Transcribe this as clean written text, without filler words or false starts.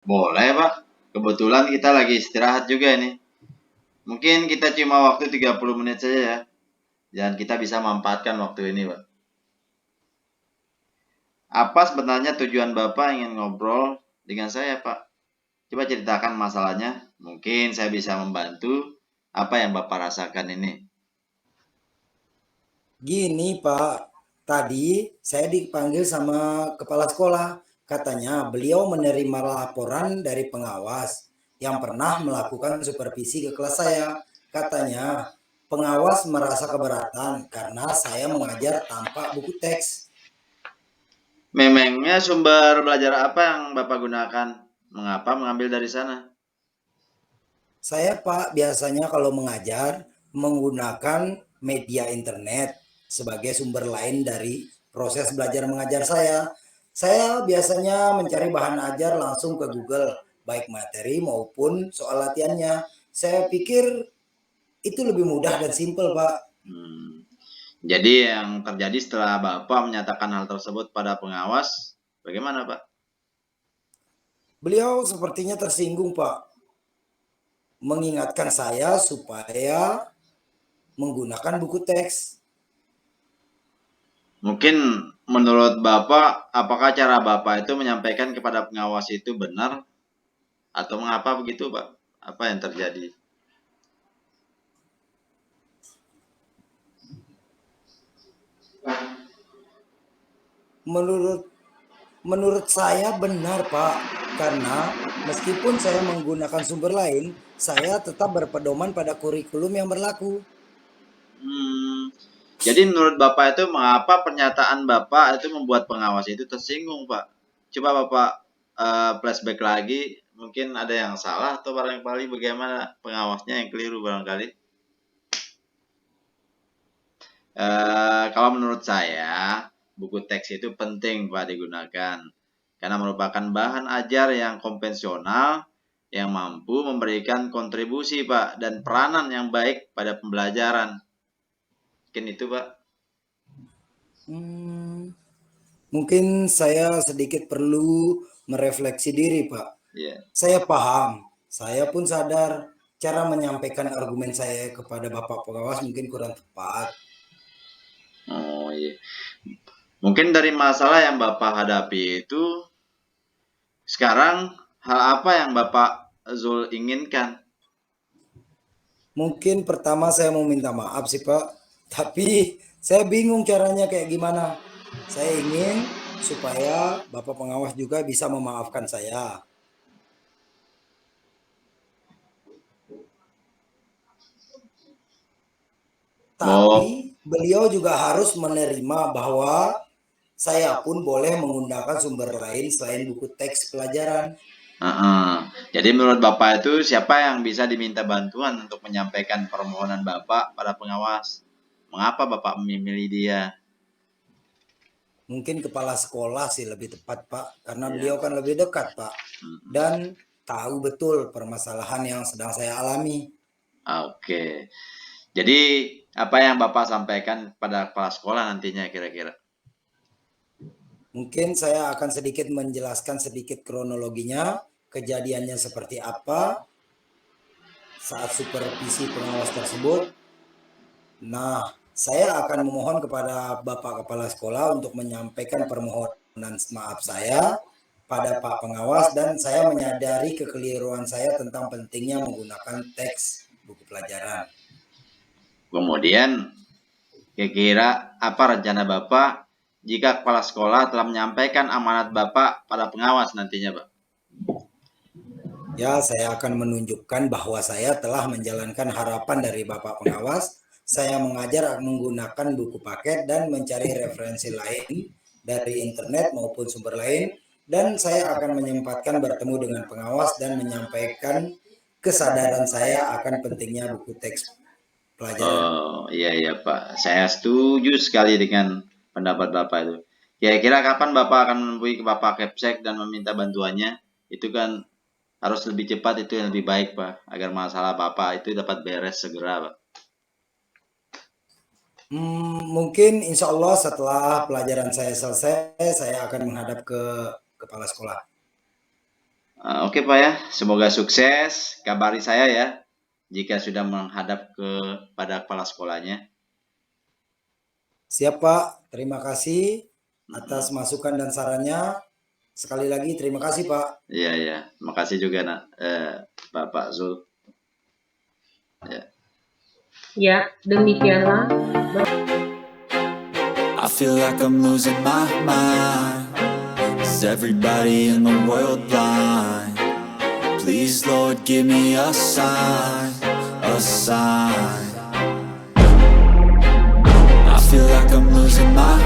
Boleh, Pak. Kebetulan kita lagi istirahat juga ini. Mungkin kita cuma waktu 30 menit saja ya. Dan kita bisa memanfaatkan waktu ini, Pak. Apa sebenarnya tujuan Bapak ingin ngobrol dengan saya, Pak? Coba ceritakan masalahnya. Mungkin saya bisa membantu apa yang Bapak rasakan ini. Gini Pak, tadi saya dipanggil sama kepala sekolah. Katanya beliau menerima laporan dari pengawas yang pernah melakukan supervisi ke kelas saya. Katanya pengawas merasa keberatan karena saya mengajar tanpa buku teks. Memangnya sumber belajar apa yang Bapak gunakan? Mengapa mengambil dari sana? Saya Pak biasanya kalau mengajar menggunakan media internet sebagai sumber lain dari proses belajar mengajar saya. Saya biasanya mencari bahan ajar langsung ke Google, baik materi maupun soal latihannya. Saya pikir itu lebih mudah dan simpel, Pak. Hmm. Jadi yang terjadi setelah Bapak menyatakan hal tersebut pada pengawas, bagaimana, Pak? Beliau sepertinya tersinggung, Pak, mengingatkan saya supaya menggunakan buku teks. Mungkin menurut Bapak, apakah cara Bapak itu menyampaikan kepada pengawas itu benar atau mengapa begitu, Pak? Apa yang terjadi? Menurut Menurut saya benar, Pak, karena meskipun saya menggunakan sumber lain, saya tetap berpedoman pada kurikulum yang berlaku. Hmm, jadi menurut Bapak itu mengapa pernyataan Bapak itu membuat pengawas itu tersinggung, Pak? Coba Bapak flashback lagi, mungkin ada yang salah atau barangkali bagaimana pengawasnya yang keliru barangkali. Kalau menurut saya, buku teks itu penting Pak digunakan karena merupakan bahan ajar yang konvensional yang mampu memberikan kontribusi Pak dan peranan yang baik pada pembelajaran. Mungkin itu Pak. Hmm, mungkin saya sedikit perlu merefleksi diri, Pak. Ya. Saya paham, saya pun sadar cara menyampaikan argumen saya kepada Bapak pengawas mungkin kurang tepat. Oh iya. Mungkin dari masalah yang Bapak hadapi itu sekarang hal apa yang Bapak Zul inginkan? Mungkin pertama saya mau minta maaf sih Pak, tapi saya bingung caranya kayak gimana. Saya ingin supaya Bapak pengawas juga bisa memaafkan saya. Tapi Mau beliau juga harus menerima bahwa saya pun boleh menggunakan sumber lain selain buku teks pelajaran. Heeh. Jadi menurut Bapak itu siapa yang bisa diminta bantuan untuk menyampaikan permohonan Bapak pada pengawas? Mengapa Bapak memilih dia? Mungkin kepala sekolah sih lebih tepat Pak, karena Ya. beliau kan lebih dekat Pak. Dan tahu betul permasalahan yang sedang saya alami. Oke. Jadi apa yang Bapak sampaikan pada kepala sekolah nantinya kira-kira? Mungkin saya akan sedikit menjelaskan sedikit kronologinya, kejadiannya seperti apa saat supervisi pengawas tersebut. Nah, saya akan memohon kepada Bapak Kepala Sekolah untuk menyampaikan permohonan maaf saya pada Pak Pengawas dan saya menyadari kekeliruan saya tentang pentingnya menggunakan teks buku pelajaran. Kemudian kira-kira apa rencana Bapak jika kepala sekolah telah menyampaikan amanat Bapak pada pengawas nantinya, Pak? Ya, saya akan menunjukkan bahwa saya telah menjalankan harapan dari Bapak Pengawas. Saya mengajar menggunakan buku paket dan mencari referensi lain dari internet maupun sumber lain. Dan saya akan menyempatkan bertemu dengan pengawas dan menyampaikan kesadaran saya akan pentingnya buku teks pelajaran. Oh, iya iya Pak. Saya setuju sekali dengan pendapat Bapak itu. Kira-kira kapan Bapak akan menemui ke Bapak Kepsek dan meminta bantuannya? Itu kan harus lebih cepat, itu yang lebih baik Pak, agar masalah Bapak itu dapat beres segera Pak. Mungkin insya Allah setelah pelajaran saya selesai, saya akan menghadap ke kepala sekolah. Oke Pak ya, semoga sukses. Kabari saya ya jika sudah menghadap kepada kepala sekolahnya. Siap Pak, terima kasih atas masukan dan sarannya. Sekali lagi terima kasih Pak. Iya, terima kasih juga Pak Zul. Ya, demikianlah. I feel like I'm losing my mind. Is everybody in the world blind? Please, Lord, give me a sign, a sign. I feel like I'm losing my